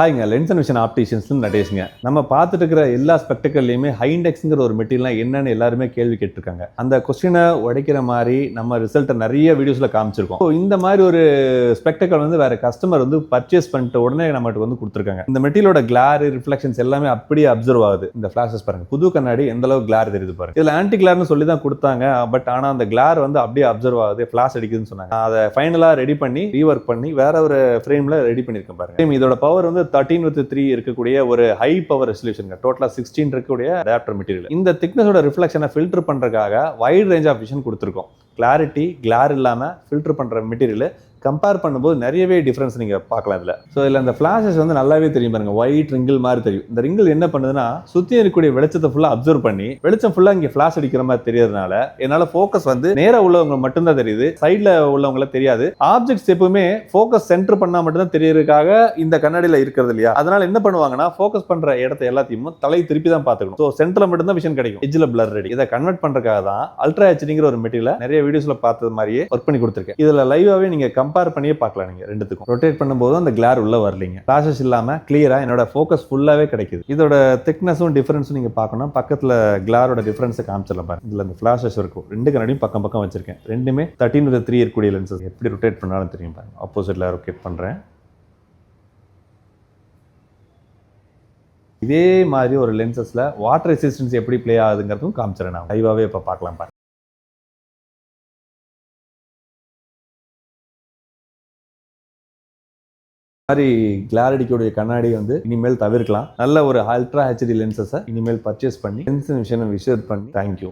ஹாய்ங்க, lens and vision ஆப்டிஷியன்ஸ்ல நடேஷுங்க. நம்ம பார்த்துட்டு இருக்கிற எல்லா ஸ்பெக்டிக்கல்லையுமே ஹை இண்டெக்ஸ்ங்கிற ஒரு மெட்டீரியல் என்னன்னு எல்லாருமே கேள்வி கேட்டிருக்காங்க. அந்த கொஸ்டினை உடைக்கிற மாதிரி நம்ம ரிசல்ட்டை நிறைய வீடியோஸ்ல காமிச்சிருக்கோம். இந்த மாதிரி ஒரு ஸ்பெக்டிக்கல் வந்து வேற கஸ்டமர் வந்து பர்ச்சேஸ் பண்ணிட்டு உடனே நம்மகிட்ட வந்து கொடுத்துருக்காங்க. இந்த மெட்டீரியலோட கிளார் ரிஃப்ளெக்ஷன்ஸ் எல்லாமே அப்படியே அப்சர்வ் ஆகுது. இந்த ஃபிளாஷஸ் பாருங்க, புது கண்ணாடி எந்த அளவுக்கு கிளார் தெரியுது பாருங்க. இதுல ஆன்டி கிளார்னு சொல்லி தான் கொடுத்தாங்க. பட் ஆனா அந்த கிளார் வந்து அப்படியே அப்சர்வ் ஆகுது, ஃபிளாஷ் அடிக்குதுன்னு சொன்னாங்க. அதை ஃபைனலா ரெடி பண்ணி ரீவொர்க் பண்ணி வேற ஒரு ஃப்ரேம்ல ரெடி பண்ணிருக்கேன் பாருங்க. இதோட பவர் வந்து 13/3 இருக்கக்கூடிய ஒரு ஹை பவர் ரெசல்யூஷன், டோட்டலா 16 இருக்கக்கூடிய அடாப்டர் மெட்டீரியல். இந்த திக்னஸோட ரிஃப்ளெக்ஷனை ஃபில்டர் பண்றதுக்காக வைட் ரேஞ்ச் ஆஃப் விஷன் கொடுத்துருக்கோம். கிளாரிட்டி கிளார் இல்லாம ஃபில்டர் பண்ற மெட்டீரியல் கம்பேர் பண்ணும்போது நிறையவே டிஃபரன்ஸ் நீங்க பார்க்கலாம் இதுல. ஸோ இதுல இந்த ஃபிளாஷஸ் வந்து நல்லாவே தெரியும் பாருங்க, ஒயிட் ரிங்கிள் மாதிரி தெரியும். இந்த ரிங்கிள் என்ன பண்ணுதுன்னா சுத்தி இருக்கக்கூடிய வெளிச்சத்தை ஃபுல்லா அப்சர்வ் பண்ணி வெளிச்சம் ஃபுல்லா இங்க ஃபிளாஷ் அடிக்கிற மாதிரி தெரியறதுனால என்னால ஃபோக்கஸ் வந்து நேரா உள்ளவங்க மட்டும்தான் தெரியுது, சைட்ல உள்ளவங்கள தெரியாது. ஆப்ஜெக்ட்ஸ் எப்பவுமே ஃபோக்கஸ் சென்டர் பண்ணா மட்டும்தான் தெரியறதுக்காக இந்த கண்ணாடியில இருக்கிறது இல்லையா. அதனால என்ன பண்ணுவாங்கன்னா ஃபோக்கஸ் பண்ற இடத்த எல்லாத்தையும் தலை திருப்பி தான் பார்த்துக்கணும். ஸோ சென்டர்ல மட்டும்தான் விஷன் கிடைக்கும், எட்ஜ்ல பிளர் ரெடி. இதை கன்வெர்ட் பண்றதுக்காக தான் அல்ட்ரா ஹெச்டிங்கிற ஒரு மெட்டீரியல் நிறைய வீடியோஸ்ல பார்த்தது மாதிரியே ஒர்க் பண்ணி கொடுத்துருக்கேன். இதுல லைவாவே நீங்க கம்பேர் பண்ணியே பார்க்கலாம். நீங்க ரெண்டுத்துக்கும் ரொட்டேட் பண்ணும்போது அந்த கிளார் உள்ள வரலீங்க, ஃபிளாஷஸ் இல்லாம கிளியரா என்னோட ஃபோக்கஸ் ஃபுல்லாவே கிடைக்குது. இதோட திக்னஸும் டிஃபரன்ஸும் நீங்க பார்க்கணும். பக்கத்துல கிளாரோட டிஃபரன்ஸை காமிச்சிடலாம் பாருங்க. இதுல அந்த ஃபிளாஷஸ் இருக்கும், ரெண்டு கண்ணாடியும் பக்கம் பக்கம் வச்சிருக்கேன். ரெண்டுமே 13/3 இருக்கக்கூடிய லென்சஸ். எப்படி ரொட்டேட் பண்ணாலும் தெரியும் பாருங்க. ஆப்போசிட்ல ரொட்டேட் பண்றேன். இதே மாதிரி ஒரு லென்சஸ்ல வாட்டர் ரெசிஸ்டன்ஸ் எப்படி பிளே ஆகுதுங்கிறதும் காமிச்சிடறேன். நான் லைவாவே இப்ப பார்க்கலாம் பாருங்க. மாதிரி கிளாரிட்டியோடைய கண்ணாடி வந்து இனிமேல் தவிர்க்கலாம். நல்ல ஒரு அல்ட்ரா ஹெச்டி லென்சஸை இனிமேல் பர்ச்சேஸ் பண்ணி லென்ஸ் விஷயம் விசிட் பண்ணி தேங்க்யூ.